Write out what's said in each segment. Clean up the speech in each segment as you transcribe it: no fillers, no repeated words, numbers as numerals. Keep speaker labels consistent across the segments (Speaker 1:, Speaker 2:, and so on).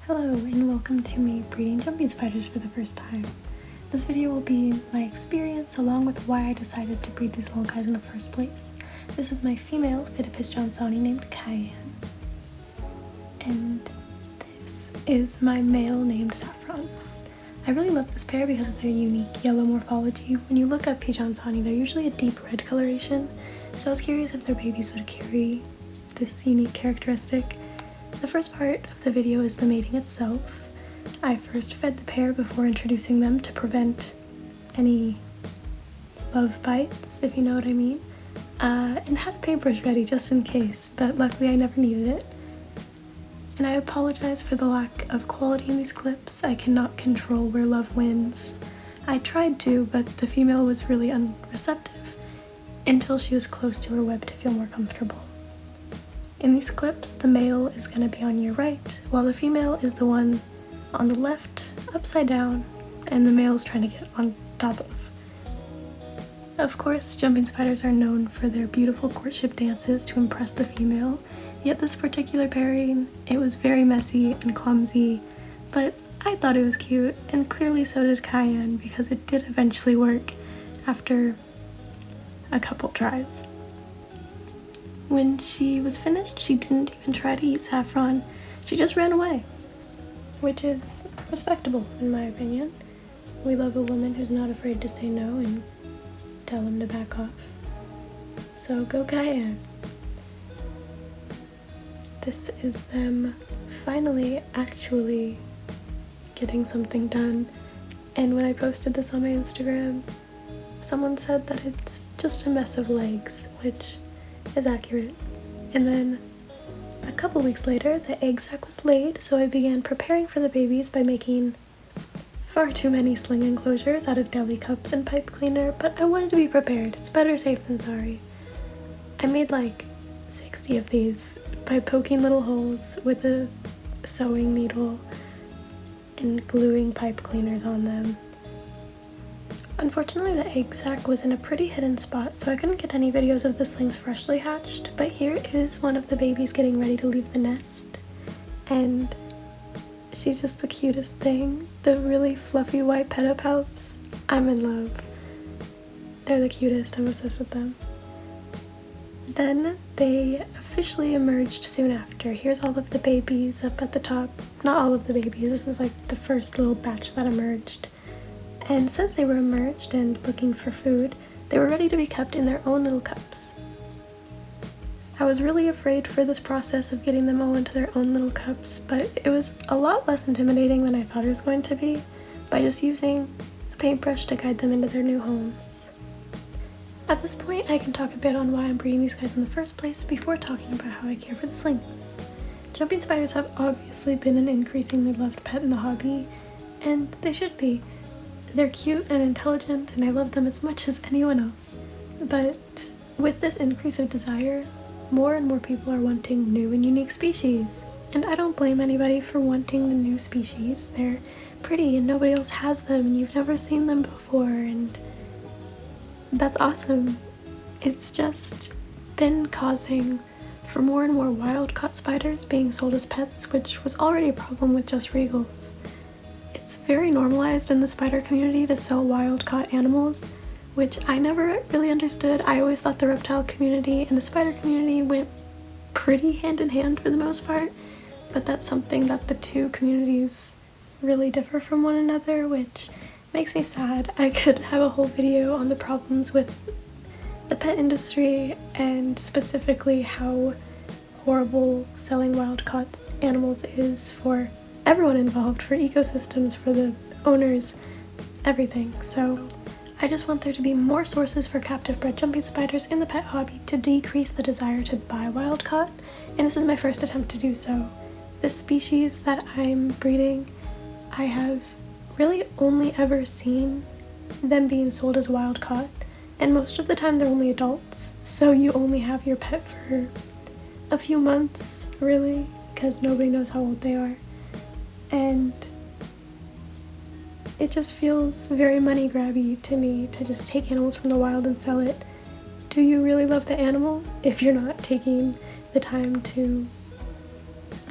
Speaker 1: Hello and welcome to me breeding jumping spiders for the first time. This video will be my experience along with why I decided to breed these little guys in the first place. This is my female Phidippus johnsoni named Cayenne. And this is my male named Saffron. I really love this pair because of their unique yellow morphology. When you look up P. johnsoni, they're usually a deep red coloration, so I was curious if their babies would carry this unique characteristic. The first part of the video is the mating itself. I first fed the pair before introducing them to prevent any love bites, if you know what I mean, and had a paintbrush ready just in case, but luckily I never needed it. And I apologize for the lack of quality in these clips. I cannot control where love wins. I tried to, but the female was really unreceptive until she was close to her web to feel more comfortable. In these clips, the male is going to be on your right, while the female is the one on the left, upside down, and the male is trying to get on top of. Of course, jumping spiders are known for their beautiful courtship dances to impress the female, yet this particular pairing, it was very messy and clumsy, but I thought it was cute, and clearly so did Cayenne, because it did eventually work after a couple tries. When she was finished, she didn't even try to eat Saffron, she just ran away, which is respectable in my opinion. We love a woman who's not afraid to say no and tell him to back off. So go Cayenne. This is them finally actually getting something done, and when I posted this on my Instagram, someone said that it's just a mess of legs, which is accurate. And then a couple weeks later, the egg sac was laid, so I began preparing for the babies by making far too many sling enclosures out of deli cups and pipe cleaner, but I wanted to be prepared. It's better safe than sorry. I made like 60 of these by poking little holes with a sewing needle and gluing pipe cleaners on them. Unfortunately, the egg sac was in a pretty hidden spot, so I couldn't get any videos of the slings freshly hatched, but here is one of the babies getting ready to leave the nest, and she's just the cutest thing. The really fluffy white pedipalps, I'm in love. They're the cutest, I'm obsessed with them. Then they officially emerged soon after. Here's all of the babies up at the top. Not all of the babies, this was like the first little batch that emerged. And since they were emerged and looking for food, they were ready to be kept in their own little cups. I was really afraid for this process of getting them all into their own little cups, but it was a lot less intimidating than I thought it was going to be by just using a paintbrush to guide them into their new homes. At this point, I can talk a bit on why I'm breeding these guys in the first place before talking about how I care for the slings. Jumping spiders have obviously been an increasingly loved pet in the hobby, and they should be. They're cute and intelligent, and I love them as much as anyone else. But with this increase of desire, more and more people are wanting new and unique species. And I don't blame anybody for wanting the new species. They're pretty and nobody else has them and you've never seen them before, and that's awesome. It's just been causing for more and more wild-caught spiders being sold as pets, which was already a problem with just regals. It's very normalized in the spider community to sell wild-caught animals, which I never really understood. I always thought the reptile community and the spider community went pretty hand in hand for the most part, but that's something that the two communities really differ from one another, which makes me sad. I could have a whole video on the problems with the pet industry and specifically how horrible selling wild-caught animals is for everyone involved, for ecosystems, for the owners, everything. So I just want there to be more sources for captive bred jumping spiders in the pet hobby to decrease the desire to buy wild-caught, and this is my first attempt to do so. This species that I'm breeding, I have really only ever seen them being sold as wild-caught, and most of the time they're only adults, so you only have your pet for a few months, really, because nobody knows how old they are. And it just feels very money grabby to me to just take animals from the wild and sell it. Do you really love the animal if you're not taking the time to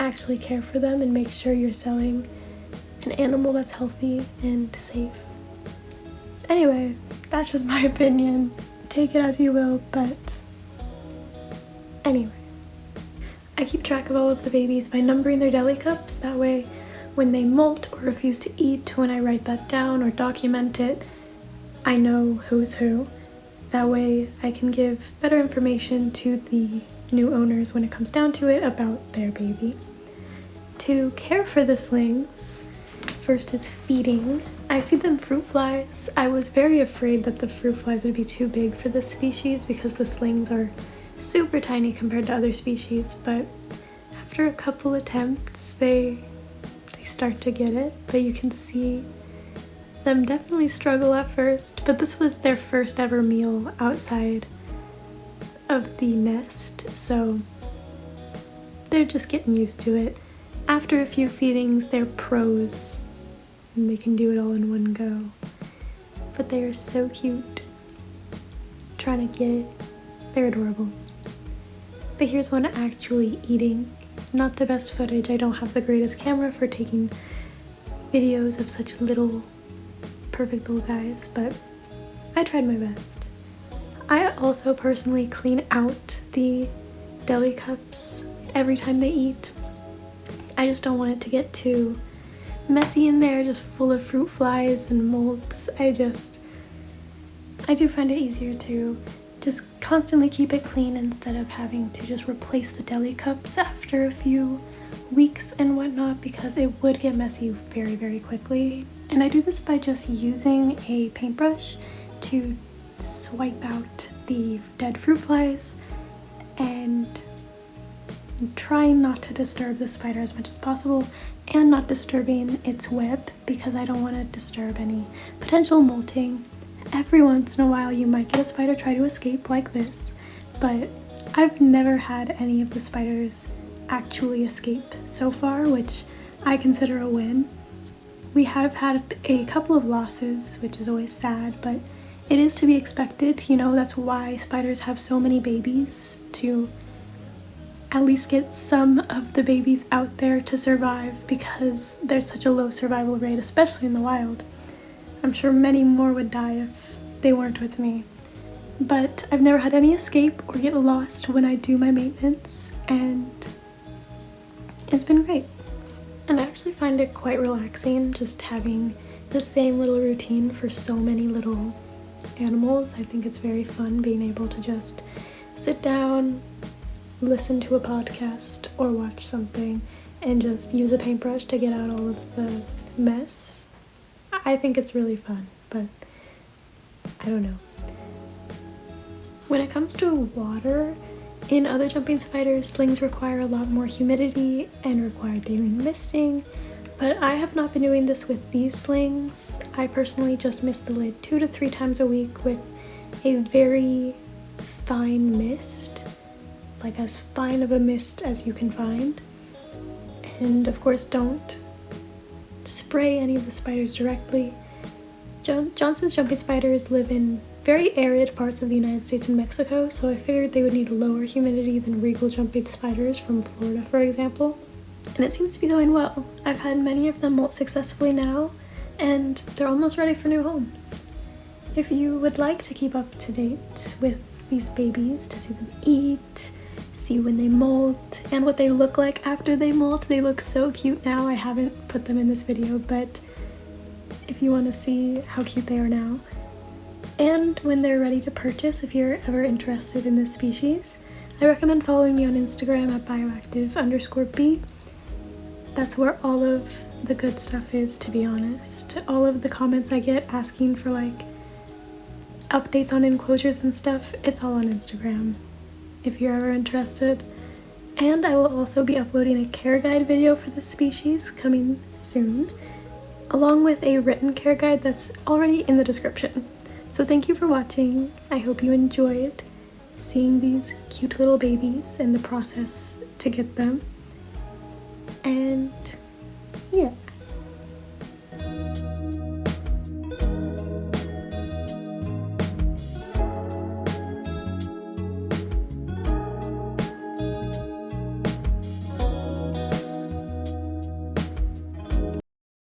Speaker 1: actually care for them and make sure you're selling an animal that's healthy and safe. Anyway, that's just my opinion. Take it as you will, but anyway. I keep track of all of the babies by numbering their deli cups. That way, when they molt or refuse to eat, when I write that down or document it, I know who's who. That way I can give better information to the new owners when it comes down to it about their baby. To care for the slings, first is feeding. I feed them fruit flies. I was very afraid that the fruit flies would be too big for this species because the slings are super tiny compared to other species, but after a couple attempts they start to get it. But you can see them definitely struggle at first, but this was their first ever meal outside of the nest, so they're just getting used to it. After a few feedings, they're pros and they can do it all in one go. But they are so cute. Trying to get it. They're adorable. But here's one actually eating. Not the best footage. I don't have the greatest camera for taking videos of such little, perfect little guys, but I tried my best. I also personally clean out the deli cups every time they eat. I just don't want it to get too messy in there, just full of fruit flies and molds. I do find it easier to just constantly keep it clean instead of having to just replace the deli cups after a few weeks and whatnot, because it would get messy very, very quickly. And I do this by just using a paintbrush to swipe out the dead fruit flies and trying not to disturb the spider as much as possible, and not disturbing its web because I don't want to disturb any potential molting. Every once in a while you might get a spider try to escape like this, but I've never had any of the spiders actually escape so far, which I consider a win. We have had a couple of losses, which is always sad, but it is to be expected. You know, that's why spiders have so many babies, to at least get some of the babies out there to survive, because there's such a low survival rate, especially in the wild. I'm sure many more would die if they weren't with me. But I've never had any escape or get lost when I do my maintenance, and it's been great. And I actually find it quite relaxing just having the same little routine for so many little animals. I think it's very fun being able to just sit down, listen to a podcast or watch something, and just use a paintbrush to get out all of the mess. I think it's really fun, but I don't know. When it comes to water, in other jumping spiders, slings require a lot more humidity and require daily misting, but I have not been doing this with these slings. I personally just mist the lid 2 to 3 times a week with a very fine mist, like as fine of a mist as you can find. And of course, don't spray any of the spiders directly. Johnson's jumping spiders live in very arid parts of the United States and Mexico, so I figured they would need lower humidity than regal jumping spiders from Florida, for example. And it seems to be going well. I've had many of them molt successfully now, and they're almost ready for new homes. If you would like to keep up to date with these babies, to see them eat, see when they molt, and what they look like after they molt, they look so cute now. I haven't put them in this video, but if you want to see how cute they are now, and when they're ready to purchase, if you're ever interested in this species, I recommend following me on Instagram at bioactive_b. That's where all of the good stuff is, to be honest. All of the comments I get asking for like updates on enclosures and stuff, it's all on Instagram if you're ever interested. And I will also be uploading a care guide video for this species coming soon, along with a written care guide that's already in the description. So thank you for watching. I hope you enjoyed seeing these cute little babies and the process to get them. And